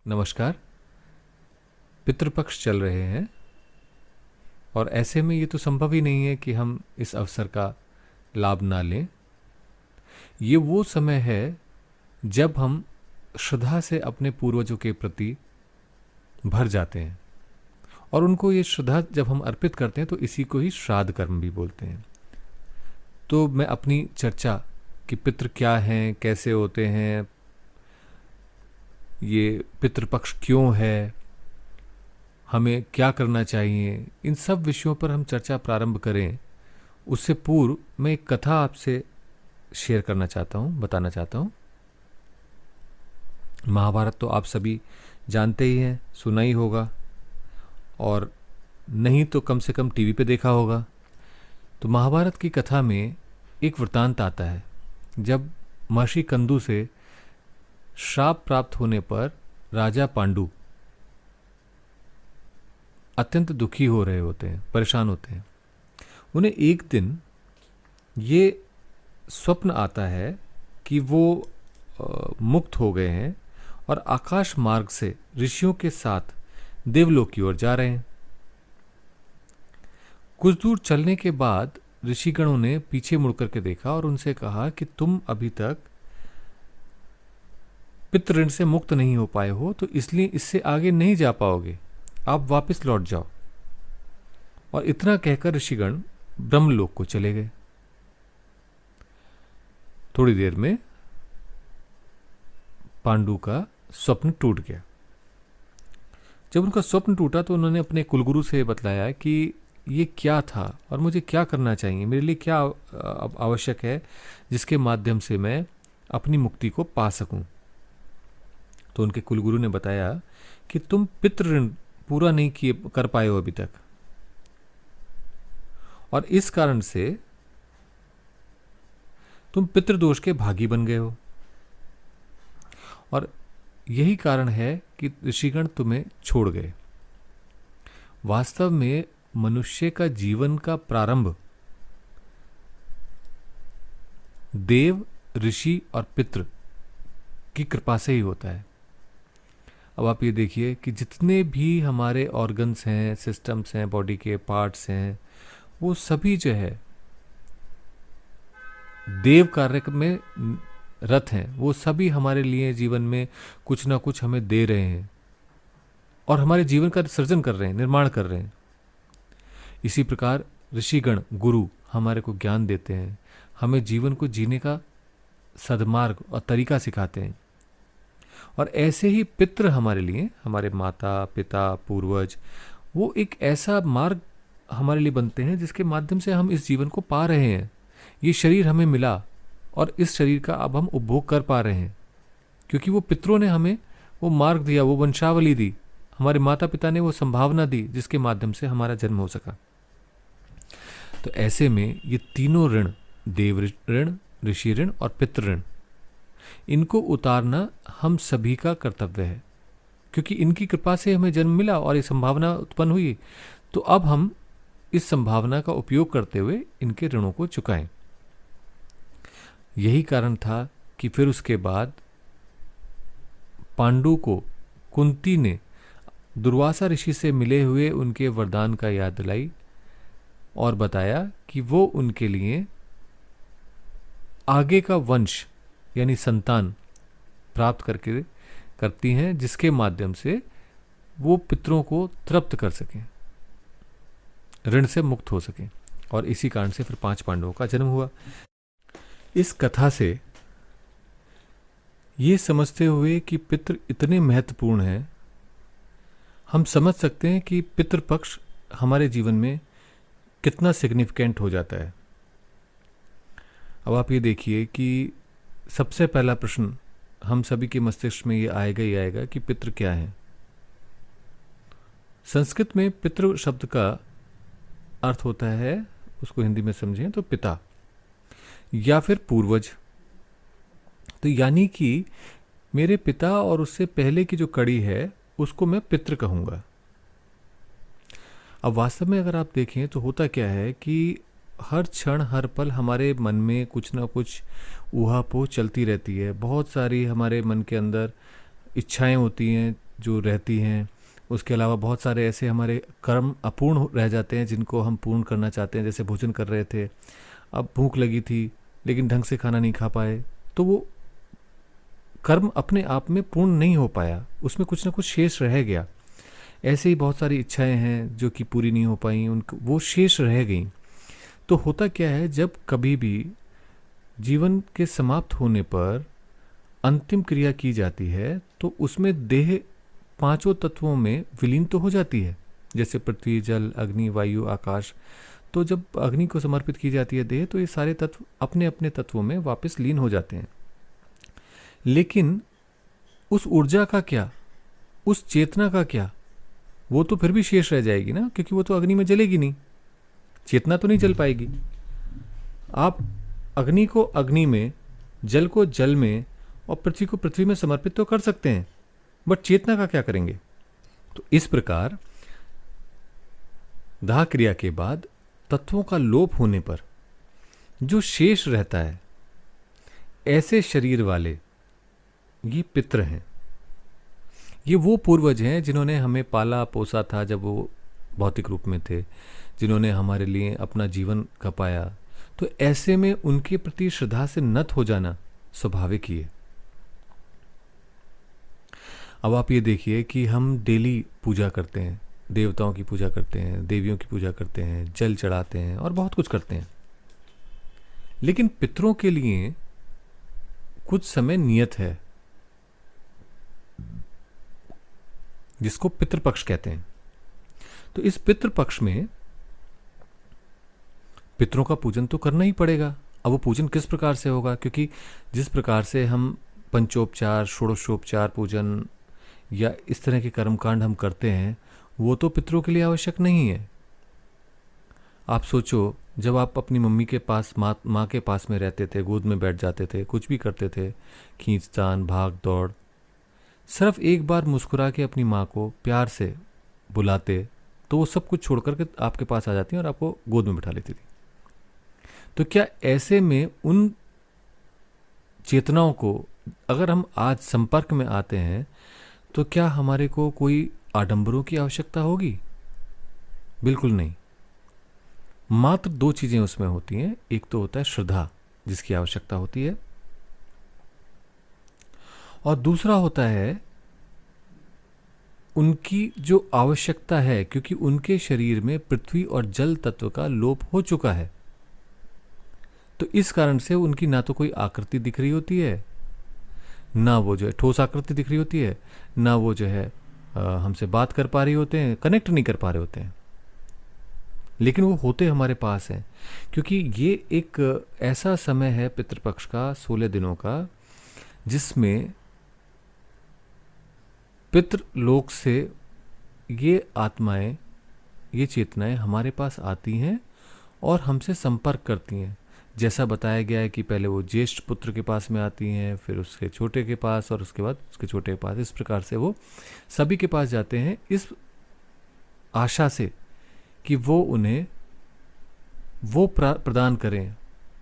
नमस्कार। पितृपक्ष चल रहे हैं और ऐसे में ये तो संभव ही नहीं है कि हम इस अवसर का लाभ ना लें। ये वो समय है जब हम श्रद्धा से अपने पूर्वजों के प्रति भर जाते हैं और उनको ये श्रद्धा जब हम अर्पित करते हैं तो इसी को ही श्राद्ध कर्म भी बोलते हैं। तो मैं अपनी चर्चा कि पितृ क्या हैं, कैसे होते हैं, ये पितृपक्ष क्यों है, हमें क्या करना चाहिए, इन सब विषयों पर हम चर्चा प्रारंभ करें उससे पूर्व मैं एक कथा आपसे शेयर करना चाहता हूँ, बताना चाहता हूँ। महाभारत तो आप सभी जानते ही हैं, सुना ही होगा और नहीं तो कम से कम टीवी पे देखा होगा। तो महाभारत की कथा में एक वृतांत आता है जब महर्षि कंदु से श्राप प्राप्त होने पर राजा पांडु अत्यंत दुखी हो रहे होते हैं, परेशान होते हैं। उन्हें एक दिन ये स्वप्न आता है कि वो मुक्त हो गए हैं और आकाश मार्ग से ऋषियों के साथ देवलोक की ओर जा रहे हैं। कुछ दूर चलने के बाद ऋषिगणों ने पीछे मुड़ करके देखा और उनसे कहा कि तुम अभी तक पितृ ऋण से मुक्त नहीं हो पाए हो, तो इसलिए इससे आगे नहीं जा पाओगे, आप वापस लौट जाओ। और इतना कहकर ऋषिगण ब्रह्मलोक को चले गए। थोड़ी देर में पांडु का स्वप्न टूट गया। जब उनका स्वप्न टूटा तो उन्होंने अपने कुलगुरु से बतलाया कि ये क्या था और मुझे क्या करना चाहिए, मेरे लिए क्या आवश्यक है जिसके माध्यम से मैं अपनी मुक्ति को पा सकूं। तो उनके कुलगुरु ने बताया कि तुम पितृ ऋण पूरा नहीं कर पाए हो अभी तक और इस कारण से तुम पितृदोष के भागी बन गए हो और यही कारण है कि ऋषिगण तुम्हें छोड़ गए। वास्तव में मनुष्य का जीवन का प्रारंभ देव, ऋषि और पितृ की कृपा से ही होता है। अब आप ये देखिए कि जितने भी हमारे ऑर्गन्स हैं, सिस्टम्स हैं, बॉडी के पार्ट्स हैं, वो सभी जो है देव कार्य में रत हैं। वो सभी हमारे लिए जीवन में कुछ ना कुछ हमें दे रहे हैं और हमारे जीवन का सृजन कर रहे हैं, निर्माण कर रहे हैं। इसी प्रकार ऋषिगण, गुरु हमारे को ज्ञान देते हैं, हमें जीवन को जीने का सद्मार्ग और तरीका सिखाते हैं। और ऐसे ही पितृ हमारे लिए, हमारे माता पिता पूर्वज, वो एक ऐसा मार्ग हमारे लिए बनते हैं जिसके माध्यम से हम इस जीवन को पा रहे हैं। ये शरीर हमें मिला और इस शरीर का अब हम उपभोग कर पा रहे हैं क्योंकि वो पितरों ने हमें वो मार्ग दिया, वो वंशावली दी, हमारे माता पिता ने वो संभावना दी जिसके माध्यम से हमारा जन्म हो सका। तो ऐसे में ये तीनों ऋण, देव ऋण, ऋषि ऋण और पितृ ऋण, इनको उतारना हम सभी का कर्तव्य है क्योंकि इनकी कृपा से हमें जन्म मिला और ये संभावना उत्पन्न हुई। तो अब हम इस संभावना का उपयोग करते हुए इनके ऋणों को चुकाएं। यही कारण था कि फिर उसके बाद पांडु को कुंती ने दुर्वासा ऋषि से मिले हुए उनके वरदान का याद दिलाई और बताया कि वो उनके लिए आगे का वंश यानी संतान प्राप्त करती हैं जिसके माध्यम से वो पितरों को तृप्त कर सकें, ऋण से मुक्त हो सकें। और इसी कारण से फिर 5 पांडवों का जन्म हुआ। इस कथा से ये समझते हुए कि पितृ इतने महत्वपूर्ण हैं, हम समझ सकते हैं कि पितृपक्ष हमारे जीवन में कितना सिग्निफिकेंट हो जाता है। अब आप ये देखिए कि सबसे पहला प्रश्न हम सभी के मस्तिष्क में ये आएगा ही आएगा कि पितृ क्या है। संस्कृत में पितृ शब्द का अर्थ होता है, उसको हिंदी में समझें तो पिता या फिर पूर्वज। तो यानी कि मेरे पिता और उससे पहले की जो कड़ी है उसको मैं पितृ कहूंगा। अब वास्तव में अगर आप देखें तो होता क्या है कि हर क्षण हर पल हमारे मन में कुछ ना कुछ ऊहापोह चलती रहती है। बहुत सारी हमारे मन के अंदर इच्छाएं होती हैं, जो रहती हैं, उसके अलावा बहुत सारे ऐसे हमारे कर्म अपूर्ण रह जाते हैं जिनको हम पूर्ण करना चाहते हैं। जैसे भोजन कर रहे थे, अब भूख लगी थी लेकिन ढंग से खाना नहीं खा पाए, तो वो कर्म अपने आप में पूर्ण नहीं हो पाया, उसमें कुछ ना कुछ शेष रह गया। ऐसे ही बहुत सारी इच्छाएं हैं जो कि पूरी नहीं हो पाई, उनको वो शेष रह गई। तो होता क्या है, जब कभी भी जीवन के समाप्त होने पर अंतिम क्रिया की जाती है तो उसमें देह पांचों तत्वों में विलीन तो हो जाती है, जैसे पृथ्वी, जल, अग्नि, वायु, आकाश। तो जब अग्नि को समर्पित की जाती है देह, तो ये सारे तत्व अपने अपने तत्वों में वापस लीन हो जाते हैं। लेकिन उस ऊर्जा का क्या, उस चेतना का क्या? वो तो फिर भी शेष रह जाएगी ना, क्योंकि वो तो अग्नि में जलेगी नहीं, चेतना तो नहीं जल पाएगी। आप अग्नि को अग्नि में, जल को जल में और पृथ्वी को पृथ्वी में समर्पित तो कर सकते हैं, बट चेतना का क्या करेंगे? तो इस प्रकार दाह क्रिया के बाद तत्वों का लोप होने पर जो शेष रहता है, ऐसे शरीर वाले ये पितृ हैं। ये वो पूर्वज हैं जिन्होंने हमें पाला पोसा था जब वो भौतिक रूप में थे, जिन्होंने हमारे लिए अपना जीवन खपाया। तो ऐसे में उनके प्रति श्रद्धा से नत हो जाना स्वाभाविक ही है। अब आप ये देखिए कि हम डेली पूजा करते हैं, देवताओं की पूजा करते हैं, देवियों की पूजा करते हैं, जल चढ़ाते हैं और बहुत कुछ करते हैं। लेकिन पितरों के लिए कुछ समय नियत है जिसको पितृपक्ष कहते हैं। तो इस पितृपक्ष में पितरों का पूजन तो करना ही पड़ेगा। अब वो पूजन किस प्रकार से होगा? क्योंकि जिस प्रकार से हम पंचोपचार, षोडशोपचार पूजन या इस तरह के कर्मकांड हम करते हैं, वो तो पितरों के लिए आवश्यक नहीं है। आप सोचो, जब आप अपनी मम्मी के पास, माँ के पास में रहते थे, गोद में बैठ जाते थे, कुछ भी करते थे, खींचतान, भाग दौड़, सिर्फ एक बार मुस्कुरा के अपनी माँ को प्यार से बुलाते तो वो सब कुछ छोड़ करके आपके पास आ जाती और आपको गोद में बिठा लेती थी। तो क्या ऐसे में उन चेतनाओं को अगर हम आज संपर्क में आते हैं तो क्या हमारे को कोई आडंबरों की आवश्यकता होगी? बिल्कुल नहीं। मात्र दो चीजें उसमें होती हैं। एक तो होता है श्रद्धा, जिसकी आवश्यकता होती है, और दूसरा होता है उनकी जो आवश्यकता है, क्योंकि उनके शरीर में पृथ्वी और जल तत्व का लोप हो चुका है। तो इस कारण से उनकी ना तो कोई आकृति दिख रही होती है, ना वो जो है ठोस आकृति दिख रही होती है, ना वो जो है हमसे बात कर पा रही होते हैं, कनेक्ट नहीं कर पा रहे होते हैं। लेकिन वो होते हमारे पास हैं, क्योंकि ये एक ऐसा समय है पितृपक्ष का, 16 दिनों का, जिसमें पितृलोक से ये आत्माएं, ये चेतनाएं हमारे पास आती हैं और हमसे संपर्क करती हैं। जैसा बताया गया है कि पहले वो ज्येष्ठ पुत्र के पास में आती हैं, फिर उसके छोटे के पास, और उसके बाद उसके छोटे के पास। इस प्रकार से वो सभी के पास जाते हैं, इस आशा से कि वो उन्हें वो प्रदान करें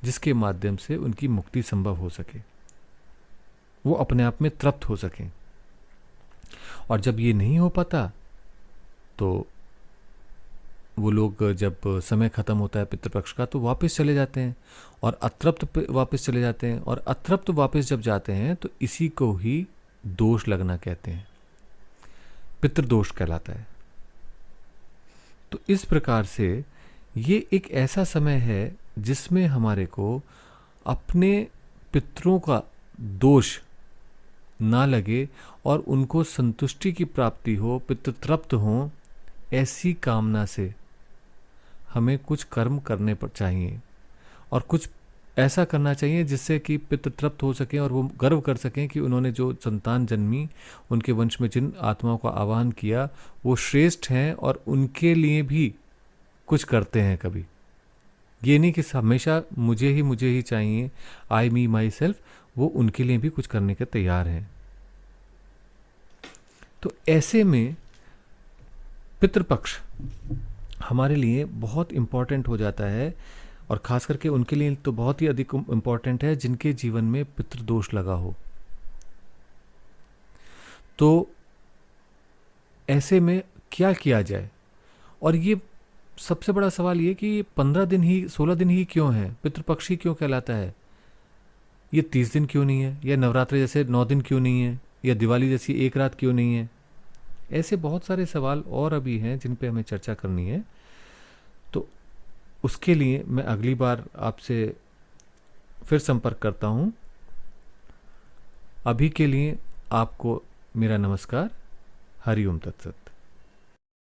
जिसके माध्यम से उनकी मुक्ति संभव हो सके, वो अपने आप में तृप्त हो सकें। और जब ये नहीं हो पाता तो वो लोग, जब समय खत्म होता है पितृपक्ष का, तो वापस चले जाते हैं और अतृप्त वापस चले जाते हैं। और अतृप्त वापस जब जाते हैं तो इसी को ही दोष लगना कहते हैं, पितृदोष कहलाता है। तो इस प्रकार से ये एक ऐसा समय है जिसमें हमारे को अपने पितरों का दोष ना लगे और उनको संतुष्टि की प्राप्ति हो, पितृ तृप्त हो, ऐसी कामना से हमें कुछ कर्म करने पर चाहिए, और कुछ ऐसा करना चाहिए जिससे कि पितृ तृप्त हो सकें और वो गर्व कर सकें कि उन्होंने जो संतान जन्मी, उनके वंश में जिन आत्माओं का आवाहन किया, वो श्रेष्ठ हैं और उनके लिए भी कुछ करते हैं। कभी ये नहीं कि हमेशा मुझे ही चाहिए, आई मी माई सेल्फ, वो उनके लिए भी कुछ करने के तैयार हैं। तो ऐसे में पितृपक्ष हमारे लिए बहुत इम्पॉर्टेंट हो जाता है, और ख़ास करके उनके लिए तो बहुत ही अधिक इम्पॉर्टेंट है जिनके जीवन में पितृदोष लगा हो। तो ऐसे में क्या किया जाए? और ये सबसे बड़ा सवाल ये कि 15 दिन ही 16 दिन ही क्यों है? पितृपक्ष ही क्यों कहलाता है? ये 30 दिन क्यों नहीं है? या नवरात्रि जैसे 9 दिन क्यों नहीं है? या दिवाली जैसी एक रात क्यों नहीं है? ऐसे बहुत सारे सवाल और अभी हैं जिन पे हमें चर्चा करनी है। तो उसके लिए मैं अगली बार आपसे फिर संपर्क करता हूँ। अभी के लिए आपको मेरा नमस्कार। हरि ओम तत्सत।